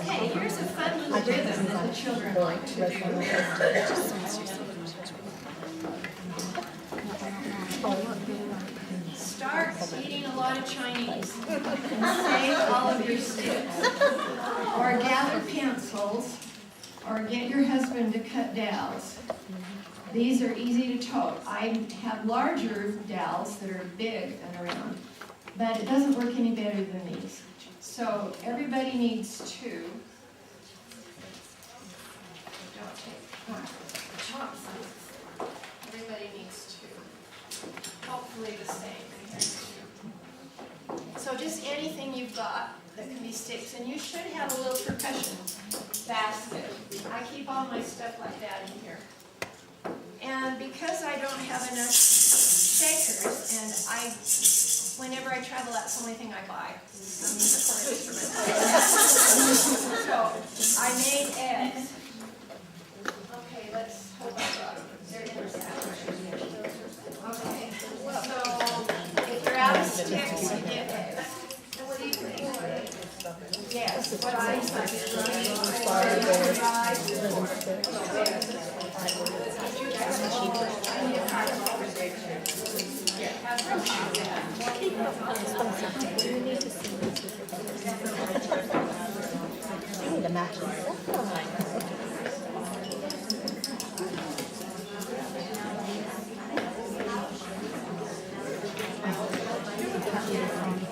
Okay, here's a fun little rhythm that the children like to do. Start eating a lot of Chinese and save all of your sticks. Or gather pencils, or get your husband to cut dowels. These are easy to tote. I have larger dowels that are big and around, but it doesn't work any better than these. So everybody needs two. Don't take chop sizes. Everybody needs two. Hopefully the same. So just anything you've got that can be sticks, and you should have a little percussion basket. I keep all my stuff like that in here. And because I don't have enough shakers, and whenever I travel, that's the only thing I buy, some musical instruments. So I made eggs. Okay, let's hope I got them. They're in the sack. Okay, so if you're out of sticks, you get eggs. What do you think? Yes, what I said.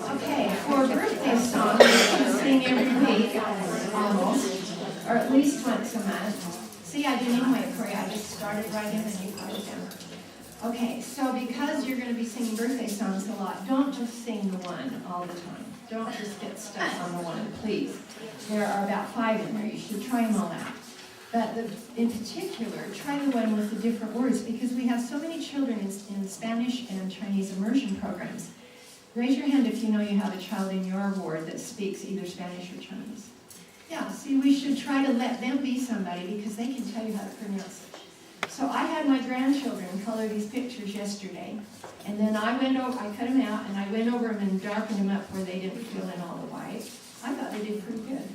Okay, for a birthday song, you should sing every week, almost, or at least once a month. See, I didn't even wait for you. I just started writing and you put it down. Okay, so because you're going to be singing birthday songs a lot, don't just sing the one all the time. Don't just get stuck on the one, please. There are about 5 in there. You should try them all out. But in particular, try the one with the different words, because we have so many children in Spanish and Chinese immersion programs. Raise your hand if you know you have a child in your ward that speaks either Spanish or Chinese. Yeah, see, we should try to let them be somebody, because they can tell you how to pronounce it. So I had my grandchildren color these pictures yesterday, and then I cut them out, and I went over them and darkened them up where they didn't fill in all the white. I thought they did pretty good.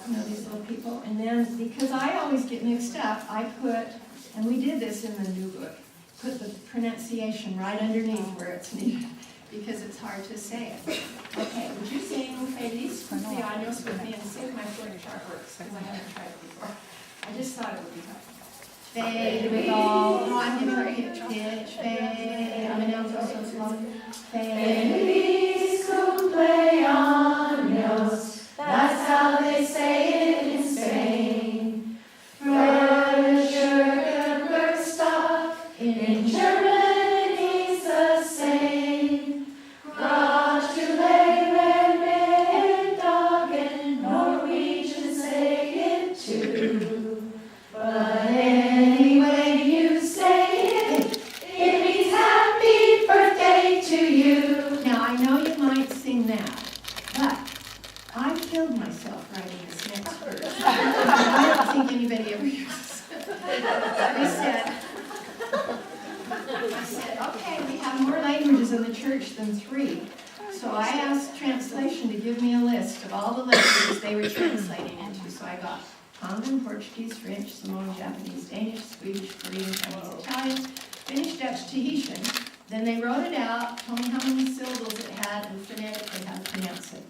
You know, these little people. And then, because I always get mixed up, I put, and we did this in the new book, put the pronunciation right underneath where it's needed, because it's hard to say it. Okay, would you sing Feliz Cumpleaños with me and see if my foot chart works, because I haven't tried it before. I just thought it would be fun. Fade with all, no, I'm giving her a pitch, fade, I'm announcing so slow. Feliz Cumpleaños, that's how they say it in Spain. Fröhliche Geburtstag, in Germany's the same. Gratulate Dagen, Norwegians say it too. But anyway you say it, it means happy birthday to you. Now I know you might sing that, but I killed myself writing this next verse. I don't think anybody ever uses it. I said, okay, we have more languages in the church than 3. So I asked translation to give me a list of all the languages they were translating into. So I got Tongan, Portuguese, French, Samoan, Japanese, Danish, Swedish, Korean, Chinese, Italian, Finnish, Dutch, Tahitian. Then they wrote it out, told me how many syllables it had, and phonetically how to pronounce it.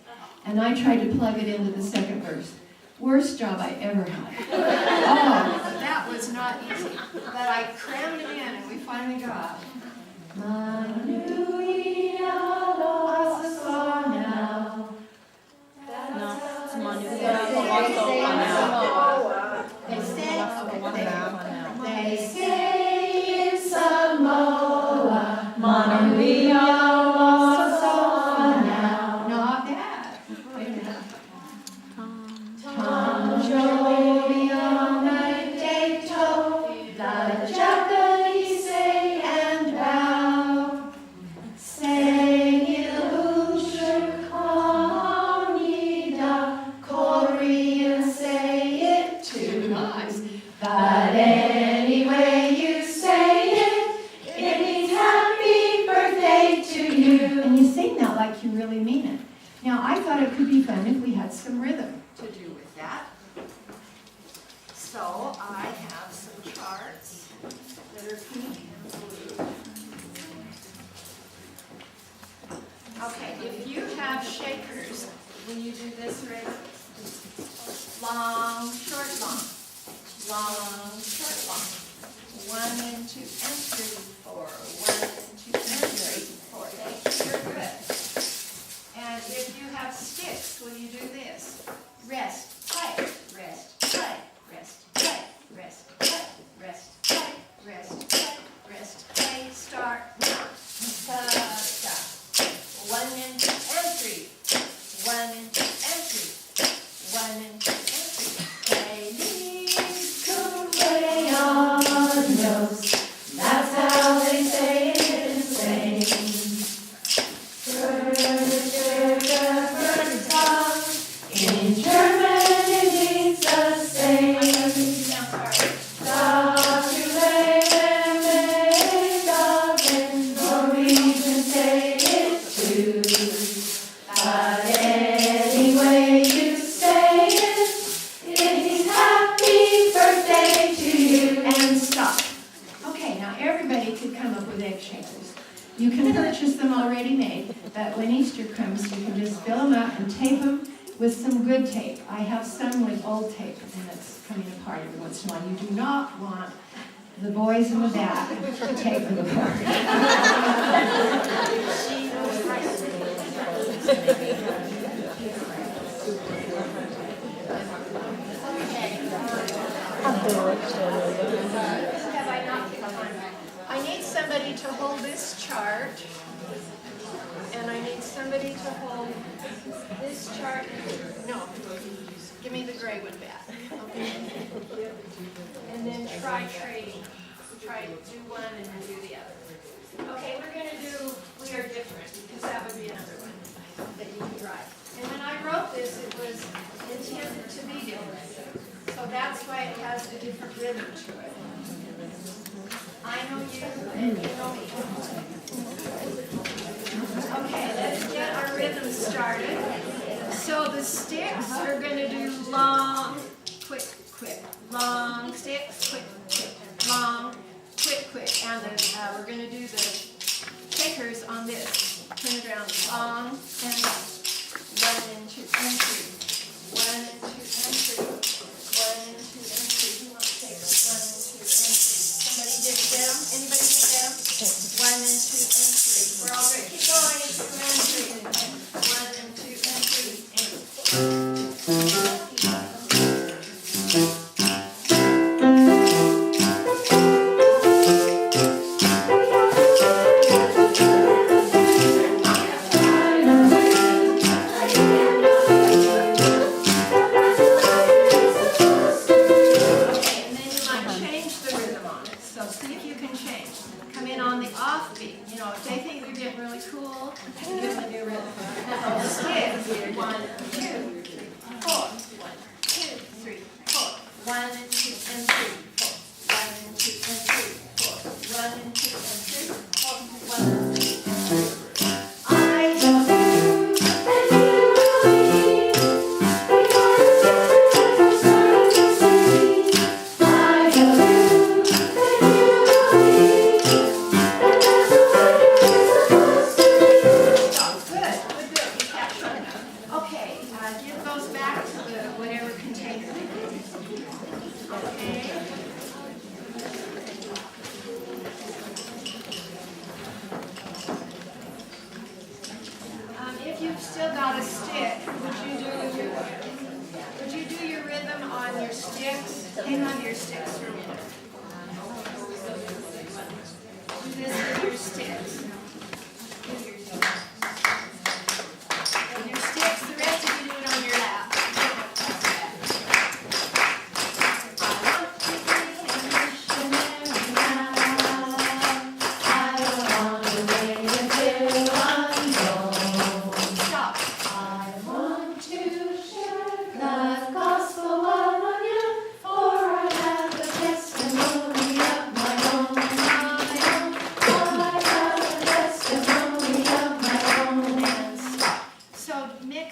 And I tried to plug it into the second verse. Worst job I ever had. Oh, that was not easy. But I crammed it in, and we finally got Manuia lost now. They say in Samoa, Manuia lost now. Not bad. Wait a minute. Tom Jovial night day to the Japanese say and bow. Now, I thought it could be fun if we had some rhythm to do with that. So I have some charts that are pink and blue. Okay, if you have shakers, will you do this rhythm? Long, short, long. Long, short, long. 1 and 2 and 3, 4. 1 and 2 and 3, 4. Thank you, you're good. And if you have sticks, will you do this? Rest, tight, rest, tight, rest, tight, rest, tight, rest, tight, rest, tight, rest, tight. Start now. Stop. 1 and 2 and 3. 1 and 2 and 3. 1 and 2 and 3. Feliz cumpleaños. That's how they say it in Spain. In German it means the same. Norwegian say it too. But anyway you say it, it means happy birthday to you. And stop. Okay, now everybody could come up with egg shakers. You can purchase them already made, but when Easter comes, you can just fill them up and tape them with some good tape. I have some with old tape, and it's coming apart every once in a while. You do not want the boys in the back to tape them apart. Have I not hit time? I need somebody to hold this chart, and I need somebody to hold this chart. No, give me the gray one back. Okay. And then try trading. Try do one and then do the other. Okay, we're going to do We Are Different, because that would be another one that you can try. And when I wrote this, it was intended to be different. So that's why it has a different rhythm to it. I know you and you know me. Okay, let's get our rhythm started. So the sticks are going to do long, quick, quick. Long sticks, quick, quick. Long, quick, quick. And then we're going to do the shakers on this. Turn it around. Long and 1 and 2 and 3. 1 and 2 and 3. 1 and 2 and 3. Who wants shakers? 1 and 2 and 3. Somebody did get them? Anybody did get them? 1 and 2 and 3. We're all good. Keep going. 2 and 3. 1 and 2 and 3.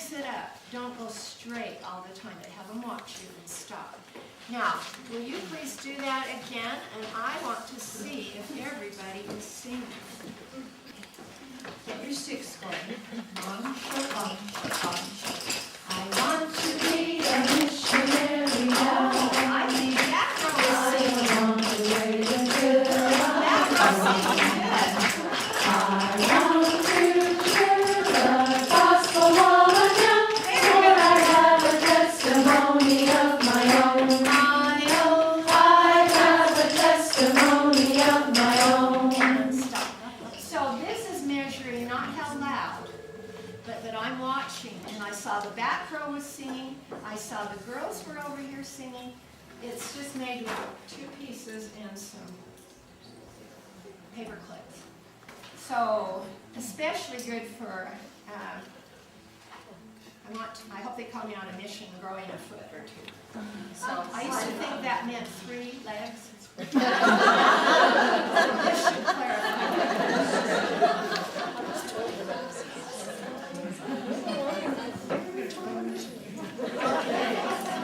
mix it up. Don't go straight all the time. They have them watch you and stop. Now, will you please do that again? And I want to see if everybody is singing. Get your sticks going. Long, short, long, short, long, short. I want to be a missionary now. I think that girl is singing. I want to be good. That girl's singing good. I want to share the gospel while I'm young, for I have a testimony of my own. I have a testimony of my own. Stop. So this is measuring not how loud, but that I'm watching, and I saw the back row was singing, I saw the girls were over here singing. It's just made with 2 pieces and some paper clips. So, especially good for, I hope they call me on a mission growing a foot or 2. So, I used to think that meant 3 legs. So this should clarify that.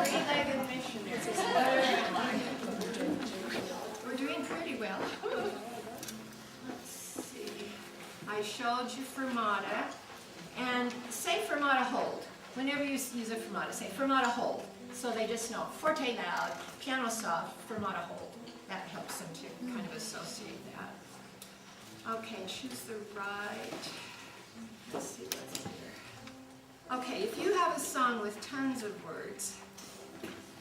Three-legged missionaries. We're doing pretty well. Let's see. I showed you fermata. And say fermata hold. Whenever you use a fermata, say fermata hold. So they just know forte loud, piano soft, fermata hold. That helps them to kind of associate that. Okay, choose the right. Let's see what's here. Okay, if you have a song with tons of words,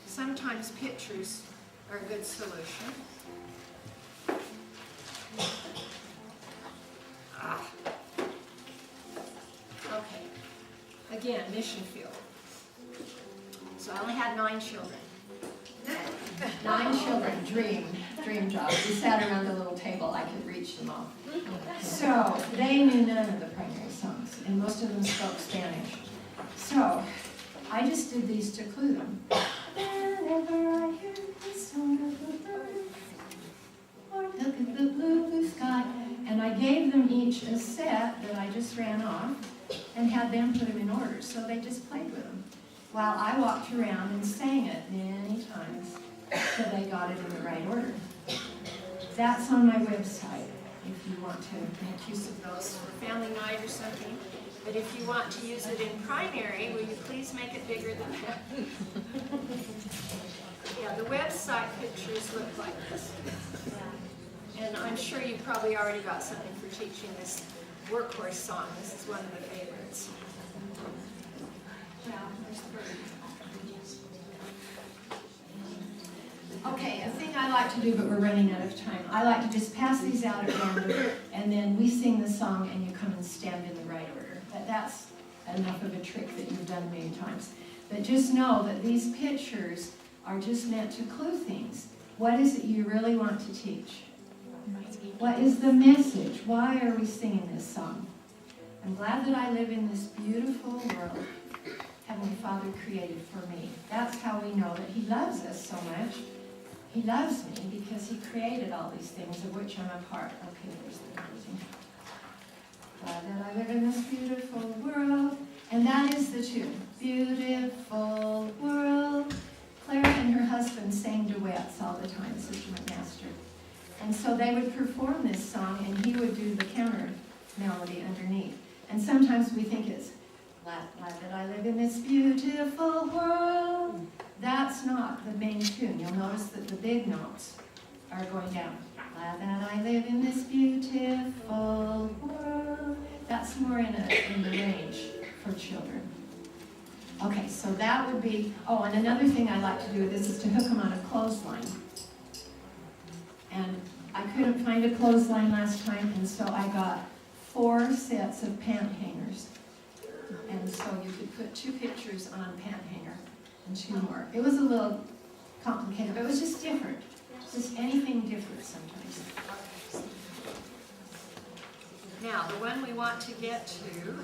sometimes pictures are a good solution. Okay, again, mission field. So I only had 9 children. 9 children, dream job. We sat around the little table, I could reach them all. So they knew none of the primary songs, and most of them spoke Spanish. So I just did these to clue them. Whenever I hear the song of the bird, or look at the blue, blue sky, and I gave them each a set that I just ran off and had them put them in order. So they just played with them while I walked around and sang it many times till they got it in the right order. That's on my website if you want to make use of those for family night or something. But if you want to use it in primary, will you please make it bigger than that? Yeah, the website pictures look like this. And I'm sure you probably already got something for teaching this workhorse song. This is one of the favorites. Yeah, there's the bird. Okay, a thing I like to do, but we're running out of time. I like to just pass these out at random, and then we sing the song and you come and stand in the right order. But that's enough of a trick that you've done many times. But just know that these pictures are just meant to clue things. What is it you really want to teach? What is the message? Why are we singing this song? I'm glad that I live in this beautiful world Heavenly Father created for me. That's how we know that He loves us so much. He loves me because He created all these things of which I'm a part. Okay, there's the closing. Glad that I live in this beautiful world. And that is the tune. Beautiful world. Claire and her husband sang duets all the time, Sister McMaster. And so they would perform this song, and he would do the counter melody underneath. And sometimes we think it's, glad that I live in this beautiful world. That's not the main tune. You'll notice that the big notes are going down. Glad that I live in this beautiful world. That's more in the range for children. Okay, so that would be, oh, and another thing I like to do with this is to hook them on a clothesline. And I couldn't find a clothesline last time, and so I got 4 sets of pant hangers. And so you could put 2 pictures on a pant hanger and 2 more. It was a little complicated, but it was just different. Just anything different sometimes. Now, the one we want to get to